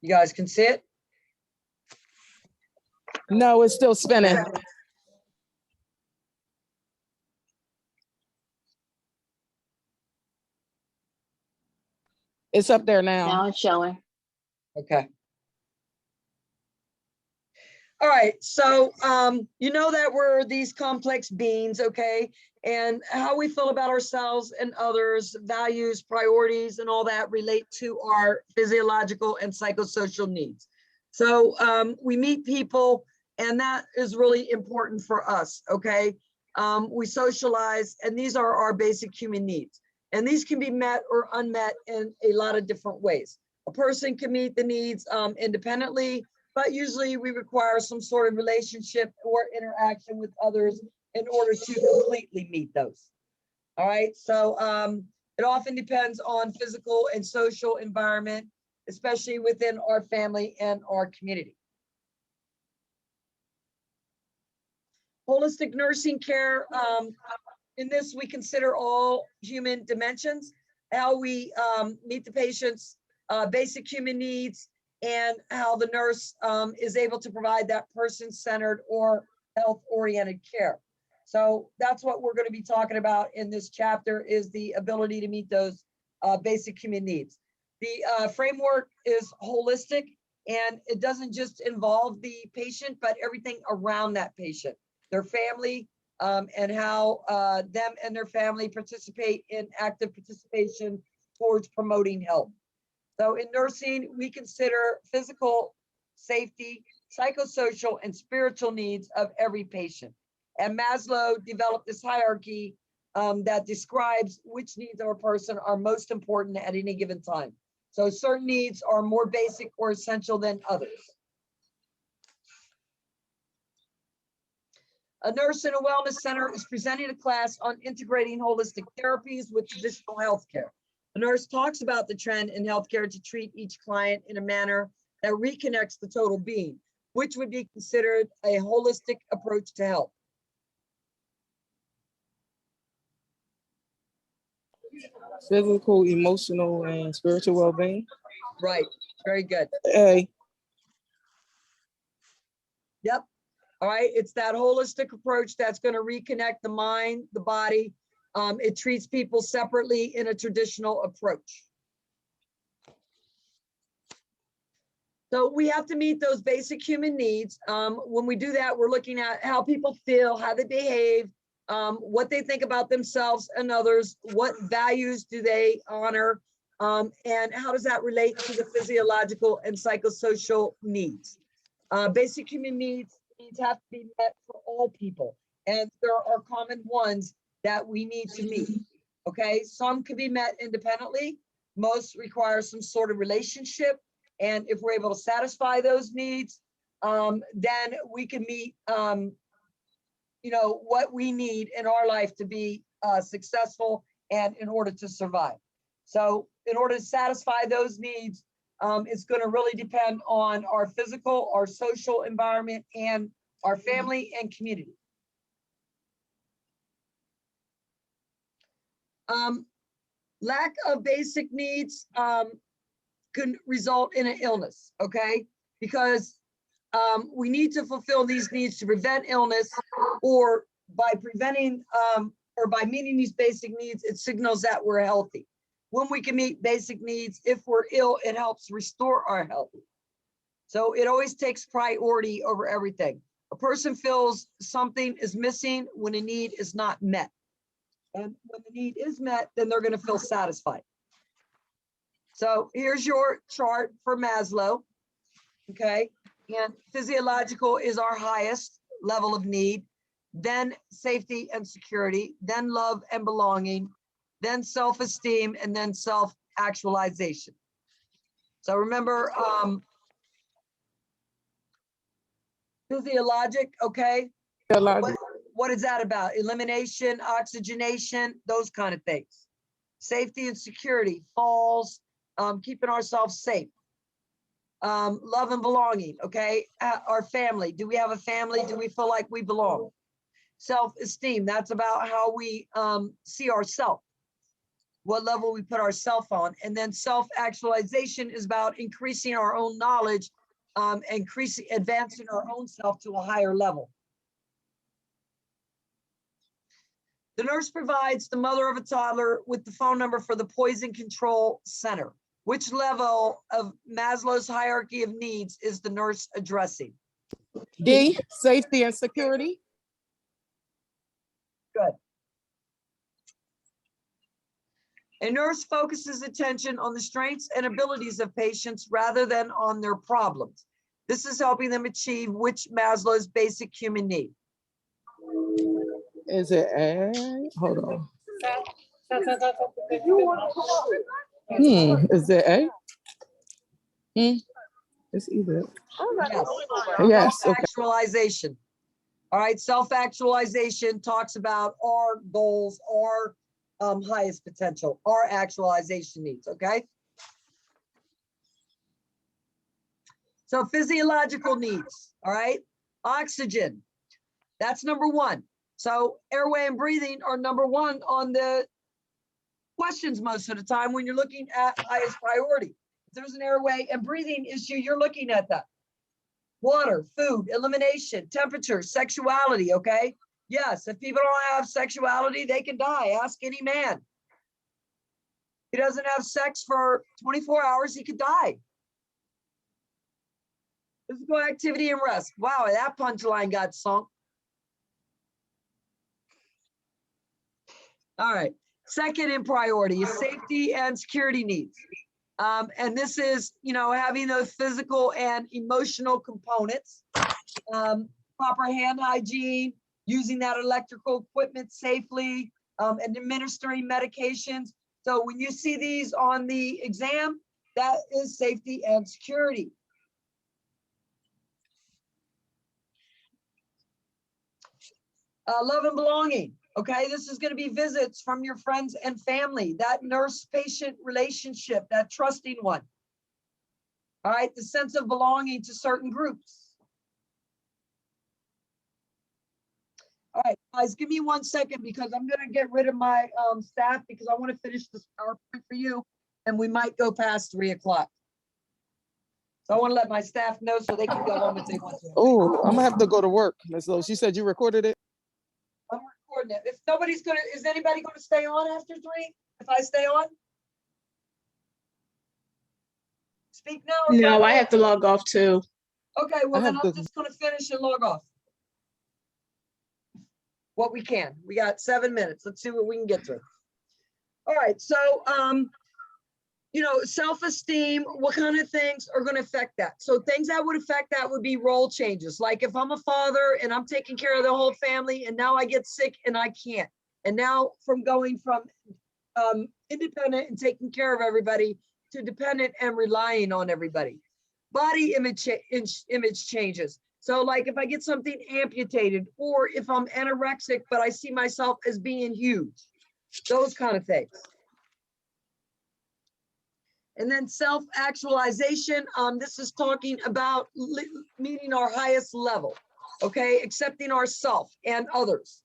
You guys can see it? No, it's still spinning. It's up there now. Now it's showing. Okay. All right, so you know that we're these complex beings, okay? And how we feel about ourselves and others, values, priorities, and all that relate to our physiological and psychosocial needs. So we meet people, and that is really important for us, okay? We socialize, and these are our basic human needs. And these can be met or unmet in a lot of different ways. A person can meet the needs independently, but usually we require some sort of relationship or interaction with others in order to completely meet those. All right, so it often depends on physical and social environment, especially within our family and our community. Holistic nursing care, in this we consider all human dimensions, how we meet the patient's basic human needs, and how the nurse is able to provide that person-centered or health-oriented care. So that's what we're going to be talking about in this chapter, is the ability to meet those basic human needs. The framework is holistic, and it doesn't just involve the patient, but everything around that patient, their family, and how them and their family participate in active participation towards promoting health. So in nursing, we consider physical safety, psychosocial, and spiritual needs of every patient. And Maslow developed this hierarchy that describes which needs of a person are most important at any given time. So certain needs are more basic or essential than others. A nurse in a wellness center is presenting a class on integrating holistic therapies with traditional healthcare. The nurse talks about the trend in healthcare to treat each client in a manner that reconnects the total being, which would be considered a holistic approach to health. Physical, emotional, and spiritual well-being. Right, very good. Hey. Yep. All right, it's that holistic approach that's going to reconnect the mind, the body. It treats people separately in a traditional approach. So we have to meet those basic human needs. When we do that, we're looking at how people feel, how they behave, what they think about themselves and others, what values do they honor, and how does that relate to the physiological and psychosocial needs. Basic human needs have to be met for all people, and there are common ones that we need to meet. Okay, some can be met independently, most require some sort of relationship, and if we're able to satisfy those needs, then we can meet you know, what we need in our life to be successful and in order to survive. So in order to satisfy those needs, it's going to really depend on our physical, our social environment, and our family and community. Lack of basic needs can result in an illness, okay? Because we need to fulfill these needs to prevent illness, or by preventing or by meeting these basic needs, it signals that we're healthy. When we can meet basic needs, if we're ill, it helps restore our health. So it always takes priority over everything. A person feels something is missing when a need is not met. And when the need is met, then they're going to feel satisfied. So here's your chart for Maslow, okay? And physiological is our highest level of need, then safety and security, then love and belonging, then self-esteem, and then self-actualization. So remember, physiologic, okay? What is that about? Elimination, oxygenation, those kind of things. Safety and security, falls, keeping ourselves safe. Love and belonging, okay? Our family, do we have a family? Do we feel like we belong? Self-esteem, that's about how we see ourselves. what level we put ourselves on. And then self-actualization is about increasing our own knowledge, advancing our own self to a higher level. The nurse provides the mother of a toddler with the phone number for the poison control center. Which level of Maslow's hierarchy of needs is the nurse addressing? D, safety and security. Good. A nurse focuses attention on the strengths and abilities of patients rather than on their problems. This is helping them achieve which Maslow's basic human need? Is it A? Hold on. Is it A? It's either. Yes. Yes. Okay. Self-actualization. All right, self-actualization talks about our goals, our highest potential, our actualization needs, okay? So physiological needs, all right? Oxygen, that's number one. So airway and breathing are number one on the questions most of the time when you're looking at highest priority. If there's an airway and breathing issue, you're looking at that. Water, food, elimination, temperature, sexuality, okay? Yes, if people don't have sexuality, they can die. Ask any man. He doesn't have sex for 24 hours, he could die. Physical activity and rest. Wow, that punchline got sunk. All right. Second in priority is safety and security needs. And this is, having those physical and emotional components, proper hand hygiene, using that electrical equipment safely, and administering medications. So when you see these on the exam, that is safety and security. Love and belonging. Okay, this is going to be visits from your friends and family, that nurse-patient relationship, that trusting one. All right, the sense of belonging to certain groups. All right, guys, give me 1 second because I'm going to get rid of my staff because I want to finish this PowerPoint for you, and we might go past 3 o'clock. So I want to let my staff know so they can go home if they want to. Oh, I'm gonna have to go to work, Ms. Lowe. She said you recorded it. I'm recording it. If nobody's gonna, is anybody gonna stay on after 3? If I stay on? Speak now. Or No, go I ahead. have to log off too. Okay, well I then have I'm to- just gonna finish and log off. What we can. We got 7 minutes. Let's see what we can get through. All right, so self-esteem, what kind of things are going to affect that? So things that would affect that would be role changes. Like if I'm a father and I'm taking care of the whole family and now I get sick and I can't. And now from going from independent and taking care of everybody to dependent and relying on everybody. Body image changes. So like if I get something amputated or if I'm anorexic, but I see myself as being huge, those kind of things. And then self-actualization, this is talking about meeting our highest level, okay? Accepting ourselves and others,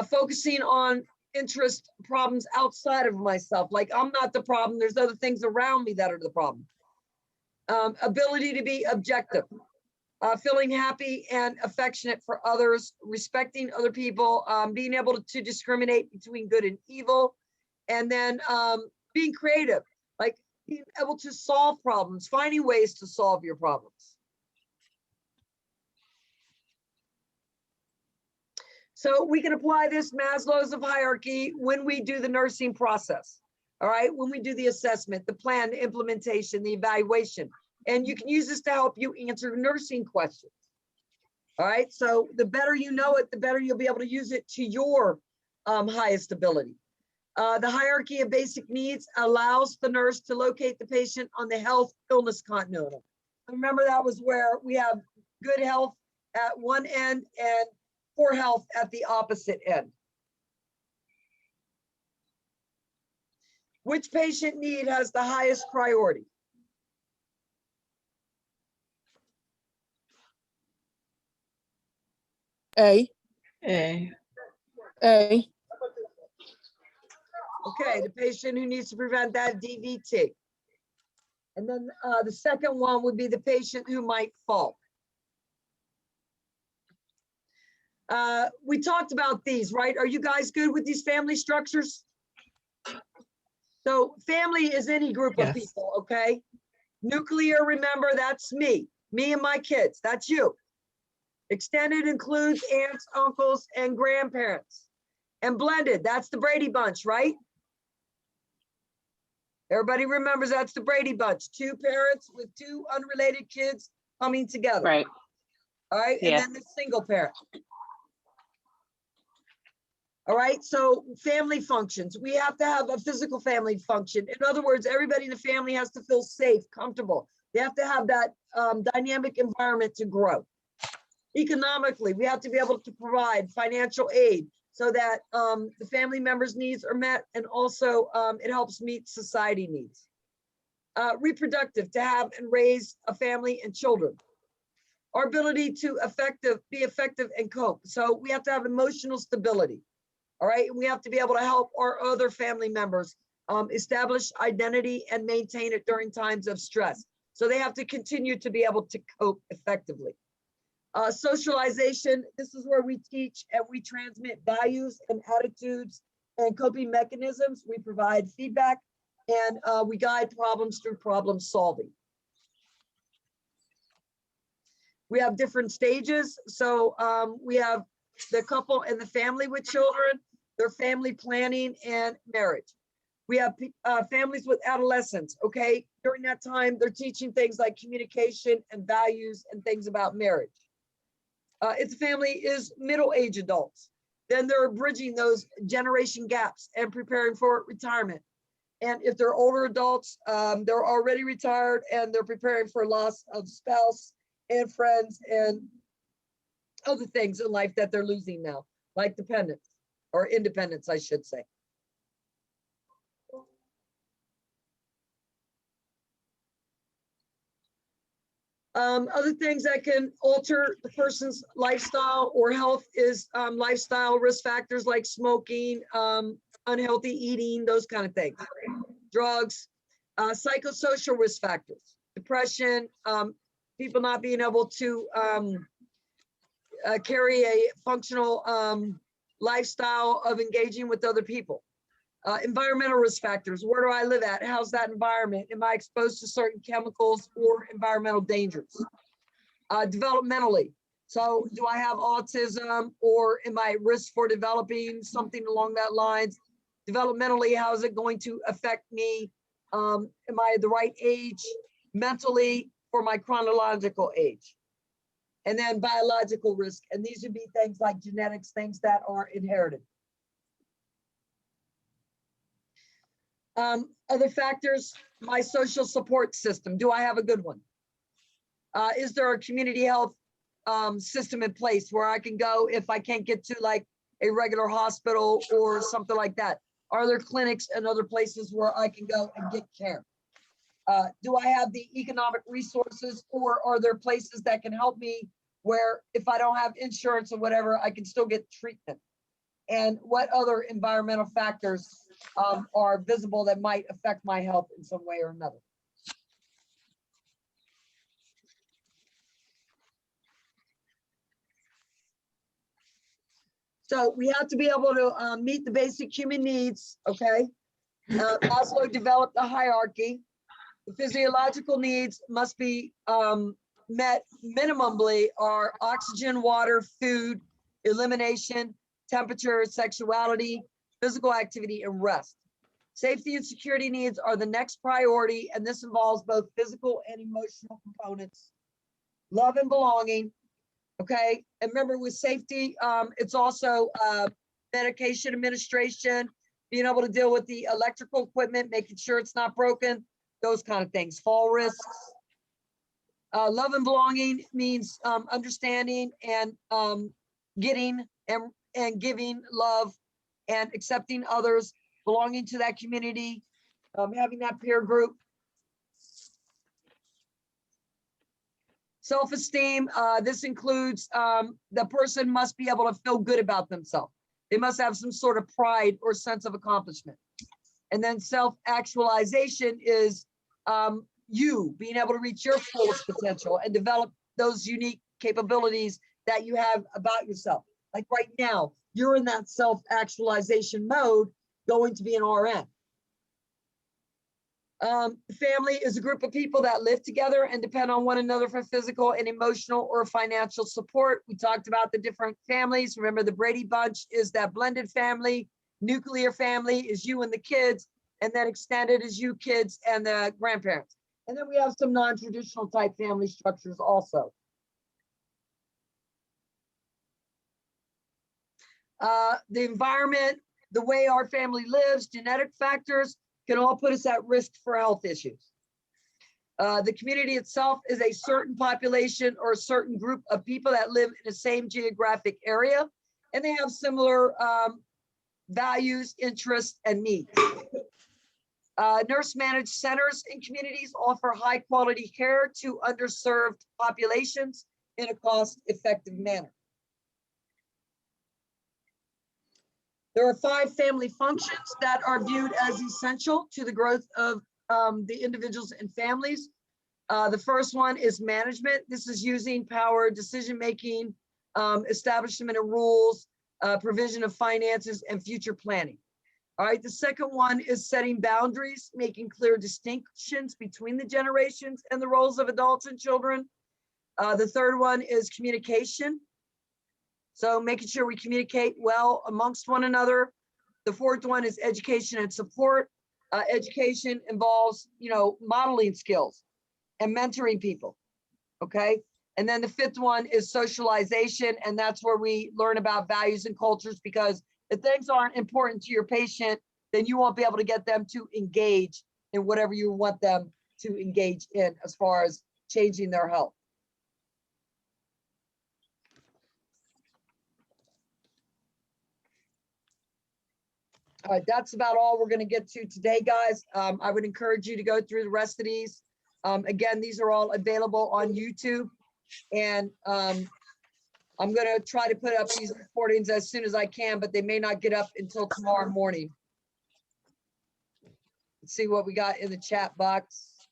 focusing on interest problems outside of myself. Like I'm not the problem, there's other things around me that are the problem. Ability to be objective, feeling happy and affectionate for others, respecting other people, being able to discriminate between good and evil, and then being creative, like being able to solve problems, finding ways to solve your problems. So we can apply this Maslow's of hierarchy when we do the nursing process. All right, when we do the assessment, the plan, the implementation, the evaluation, and you can use this to help you answer nursing questions. All right, so the better you know it, the better you'll be able to use it to your highest ability. The hierarchy of basic needs allows the nurse to locate the patient on the health illness continuum. Remember, that was where we have good health at one end and poor health at the opposite end. Which patient need has the highest priority? A. A. A. Okay, the patient who needs to prevent that DVT. And then the second one would be the patient who might fall. We talked about these, right? Are you guys good with these family structures? So family is any group of Yes. people, okay? Nuclear, remember, that's me and my kids, that's you. Extended includes aunts, uncles, and grandparents. And blended, that's the Brady Bunch, right? Everybody remembers that's the Brady Bunch. Two parents with two unrelated kids coming together. Right. All right, and Yeah. then the single parent. All right, so family functions. We have to have a physical family function. In other words, everybody in the family has to feel safe, comfortable. They have to have that dynamic environment to grow. Economically, we have to be able to provide financial aid so that the family members' needs are met, and also it helps meet society needs. Reproductive, to have and raise a family and children. Our ability to be effective and cope. So we have to have emotional stability. All right, and we have to be able to help our other family members establish identity and maintain it during times of stress. So they have to continue to be able to cope effectively. Socialization, this is where we teach and we transmit values and attitudes and coping mechanisms. We provide feedback, and we guide problems through problem solving. We have different stages. So we have the couple and the family with children, their family planning and marriage. We have families with adolescents, okay? During that time, they're teaching things like communication and values and things about marriage. If the family is middle-aged adults, then they're bridging those generation gaps and preparing for retirement. And if they're older adults, they're already retired and they're preparing for loss of spouse and friends and other things in life that they're losing now, like dependence or independence, I should say. Other things that can alter the person's lifestyle or health is lifestyle risk factors like smoking, unhealthy eating, those kind of things. Drugs, psychosocial risk factors, depression, people not being able to carry a functional lifestyle of engaging with other people. Environmental risk factors, where do I live at? How's that environment? Am I exposed to certain chemicals or environmental dangers? Developmentally, so do I have autism or am I at risk for developing something along that lines? Developmentally, how is it going to affect me? Am I the right age mentally for my chronological age? And then biological risk, and these would be things like genetics, things that are inherited. Other factors, my social support system. Do I have a good one? Is there a community health system in place where I can go if I can't get to like a regular hospital or something like that? Are there clinics and other places where I can go and get care? Do I have the economic resources, or are there places that can help me where if I don't have insurance or whatever, I can still get treatment? And what other environmental factors are visible that might affect my health in some way or another? So we have to be able to meet the basic human needs, okay? Maslow developed a hierarchy. The physiological needs must be met minimally are oxygen, water, food, elimination, temperature, sexuality, physical activity, and rest. Safety and security needs are the next priority, and this involves both physical and emotional components. Love and belonging, okay? And remember with safety, it's also medication administration, being able to deal with the electrical equipment, making sure it's not broken, those kind of things, fall risks. Love and belonging means understanding and getting and giving love and accepting others, belonging to that community, having that peer group. Self-esteem, this includes the person must be able to feel good about themselves. They must have some sort of pride or sense of accomplishment. And then self-actualization is you being able to reach your fullest potential and develop those unique capabilities that you have about yourself. Like right now, you're in that self-actualization mode, going to be an RN. Family is a group of people that live together and depend on one another for physical and emotional or financial support. We talked about the different families. Remember, the Brady Bunch is that blended family. Nuclear family is you and the kids, and then extended is you kids and the grandparents. And then we have some non-traditional type family structures also. The environment, the way our family lives, genetic factors can all put us at risk for health issues. The community itself is a certain population or a certain group of people that live in the same geographic area, and they have similar values, interests, and needs. Nurse-managed centers in communities offer high-quality care to underserved populations in a cost-effective manner. There are 5 family functions that are viewed as essential to the growth of the individuals and families. The first one is management. This is using power, decision-making, establishment of rules, provision of finances, and future planning. All right, the second one is setting boundaries, making clear distinctions between the generations and the roles of adults and children. The third one is communication. So making sure we communicate well amongst one another. The fourth one is education and support. Education involves, modeling skills and mentoring people, okay? And then the fifth one is socialization, and that's where we learn about values and cultures, because if things aren't important to your patient, then you won't be able to get them to engage in whatever you want them to engage in as far as changing their health. All right, that's about all we're going to get to today, guys. I would encourage you to go through the rest of these. Again, these are all available on YouTube, and I'm going to try to put up these recordings as soon as I can, but they may not get up until tomorrow morning. Let's see what we got in the chat box.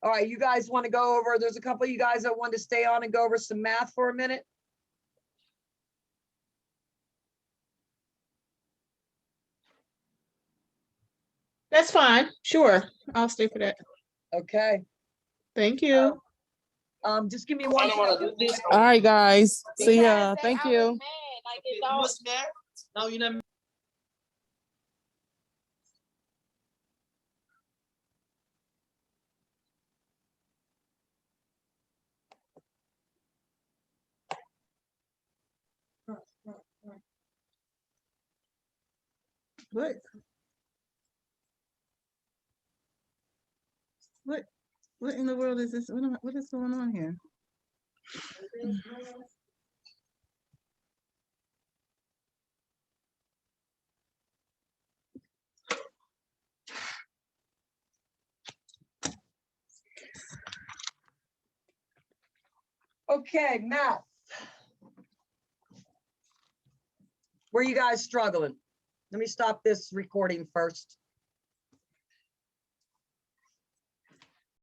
All right, you guys want to go over, there's a couple of you guys that want to stay on and go over some math for a minute. That's fine. Sure. I'll stay for that. Okay. Thank you. Just give me one second. All right, guys. See ya. Thank you. No, you never. What? What in the world is this? What is going on here? Okay, math. Where you guys struggling? Let me stop this recording first.